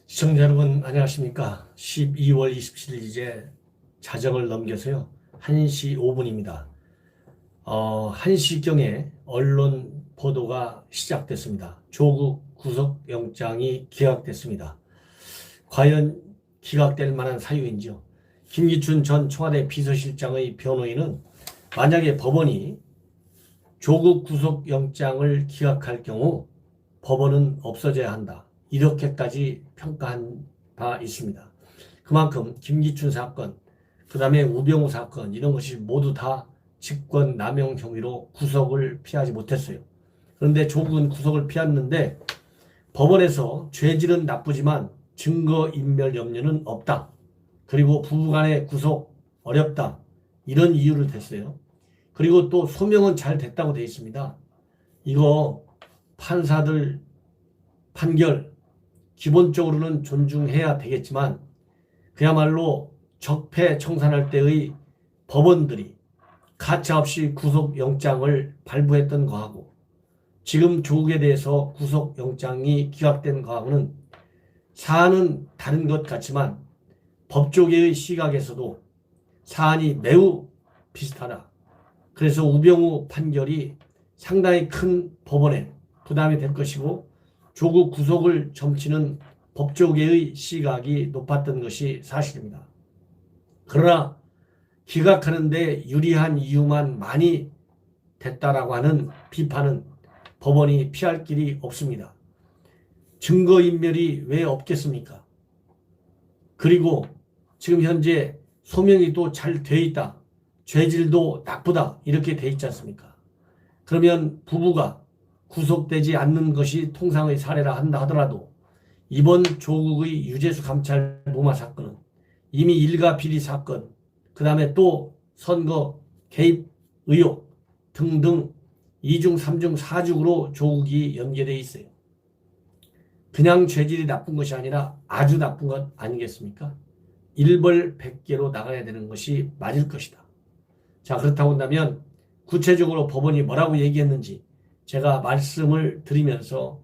시청자 여러분 안녕하십니까. 12월 27일 이제 자정을 넘겨서요 1시 5분입니다. 1시경에 언론 보도가 시작됐습니다. 조국 구속영장이 기각됐습니다. 과연 기각될 만한 사유인지요. 김기춘 전 청와대 비서실장의 변호인은 만약에 법원이 조국 구속영장을 기각할 경우 법원은 없어져야 한다, 이렇게까지 평가한 바 있습니다. 그만큼 김기춘 사건, 그 다음에 우병우 사건, 이런 것이 모두 다 직권남용 혐의로 구속을 피하지 못했어요. 그런데 조국은 구속을 피했는데 법원에서 죄질은 나쁘지만 증거인멸 염려는 없다, 그리고 부부간의 구속 어렵다, 이런 이유를 댔어요. 그리고 또 소명은 잘 됐다고 되어 있습니다. 이거 판사들 판결 기본적으로는 존중해야 되겠지만 그야말로 적폐청산할 때의 법원들이 가차없이 구속영장을 발부했던 거하고 지금 조국에 대해서 구속영장이 기각된 거하고는 사안은 다른 것 같지만 법조계의 시각에서도 사안이 매우 비슷하다. 그래서 우병우 판결이 상당히 큰 법원에 부담이 될 것이고 조국 구속을 점치는 법조계의 시각이 높았던 것이 사실입니다. 그러나 기각하는 데 유리한 이유만 많이 됐다라고 하는 비판은 법원이 피할 길이 없습니다. 증거인멸이 왜 없겠습니까? 그리고 지금 현재 소명이 또 잘 돼 있다, 죄질도 나쁘다, 이렇게 돼 있지 않습니까? 그러면 부부가 구속되지 않는 것이 통상의 사례라 한다 하더라도 이번 조국의 유재수 감찰 무마 사건은 이미 일가 비리 사건, 그 다음에 또 선거 개입 의혹 등등 2중, 3중, 4중으로 조국이 연계되어 있어요. 그냥 죄질이 나쁜 것이 아니라 아주 나쁜 것 아니겠습니까? 일벌백계로 나가야 되는 것이 맞을 것이다. 자, 그렇다고 한다면 구체적으로 법원이 뭐라고 얘기했는지 제가 말씀을 드리면서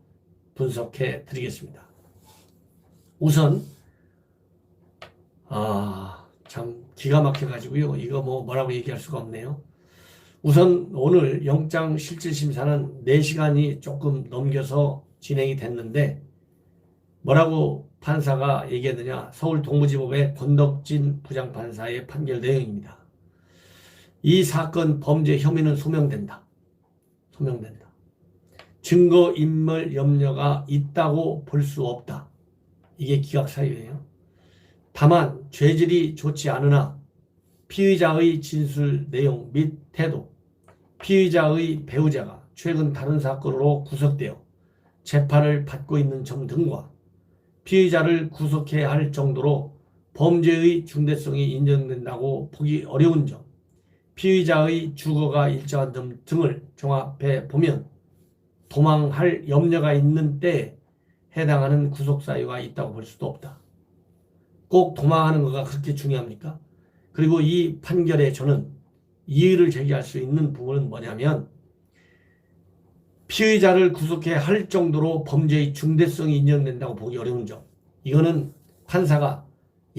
분석해 드리겠습니다. 우선 참 기가 막혀가지고요. 이거 뭐라고 얘기할 수가 없네요. 우선 오늘 영장실질심사는 4시간이 조금 넘겨서 진행이 됐는데 뭐라고 판사가 얘기했느냐. 서울 동부지법의 권덕진 부장판사의 판결 내용입니다. 이 사건 범죄 혐의는 소명된다. 증거인멸 염려가 있다고 볼 수 없다. 이게 기각 사유예요. 다만 죄질이 좋지 않으나 피의자의 진술 내용 및 태도, 피의자의 배우자가 최근 다른 사건으로 구속되어 재판을 받고 있는 점 등과 피의자를 구속해야 할 정도로 범죄의 중대성이 인정된다고 보기 어려운 점, 피의자의 주거가 일정한 점 등을 종합해 보면 도망할 염려가 있는 때에 해당하는 구속사유가 있다고 볼 수도 없다. 꼭 도망하는 거가 그렇게 중요합니까? 그리고 이 판결에 저는 이의를 제기할 수 있는 부분은 뭐냐면 피의자를 구속해야 할 정도로 범죄의 중대성이 인정된다고 보기 어려운 점, 이거는 판사가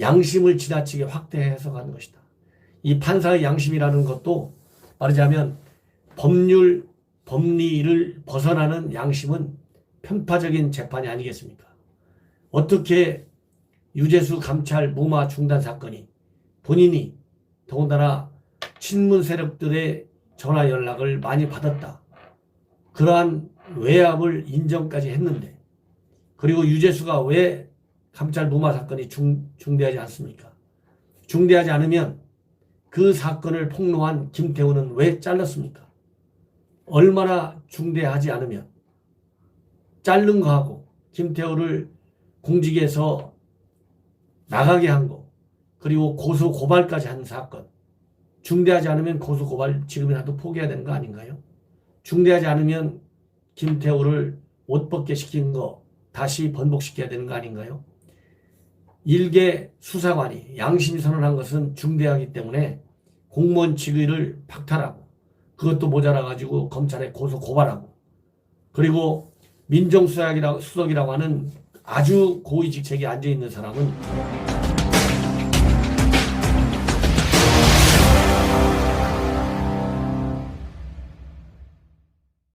양심을 지나치게 확대 해석하는 것이다. 이 판사의 양심이라는 것도 말하자면 법리를 벗어나는 양심은 편파적인 재판이 아니겠습니까? 어떻게 유재수 감찰 무마 중단 사건이 본인이 더군다나 친문 세력들의 전화 연락을 많이 받았다, 그러한 외압을 인정까지 했는데, 그리고 유재수가 왜 감찰 무마 사건이 중대하지 않습니까? 중대하지 않으면 그 사건을 폭로한 김태우는 왜 잘랐습니까? 얼마나 중대하지 않으면 자른 거하고 김태우를 공직에서 나가게 한 거, 그리고 고소 고발까지 한 사건, 중대하지 않으면 고소 고발 지금이라도 포기해야 되는 거 아닌가요? 중대하지 않으면 김태우를 옷 벗게 시킨 거 다시 번복시켜야 되는 거 아닌가요? 일개 수사관이 양심이 선언한 것은 중대하기 때문에 공무원 직위를 박탈하고 그것도 모자라 가지고 검찰에 고발하고 그리고 민정수석이라고 하는 아주 고위 직책에 앉아 있는 사람은